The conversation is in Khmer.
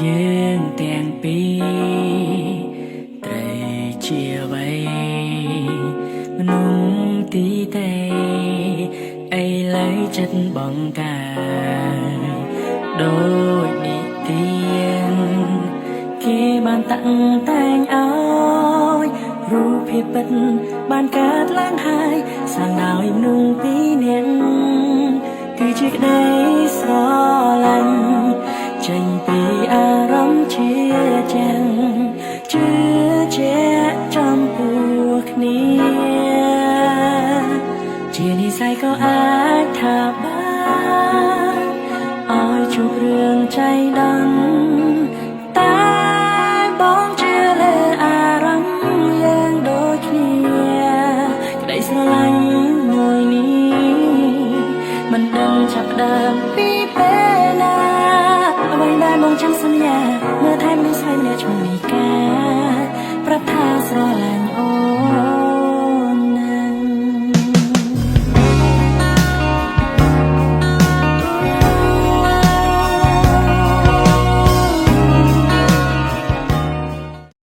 យើងទាំងពីរត្រូវជាអ្វីមនុស្សទីទេឥឡូវចិត្តបងកាយដូចនិទានគេបានតាក់តែងឲ្យរូបភាពពិតបានកើតឡើងហើយសាងដោយមនុស្សពីរនាក់គឺជាក្តីស្រឡាញ់ចេញពីអារម្មណ៍ជាចាំងជឿជាក់ចំពោះគ្នាជានិស្ស័យក៏អាចថាបានឲ្យជួបរឿងចៃដន្យតែបងជឿលើអារម្មណ៍យើងដូចគ្នាក្តីស្រឡាញ់មួយនេះមិនដឹងចាប់ដើមពីពេលណាអ្វីដែលបងចាំសន្យា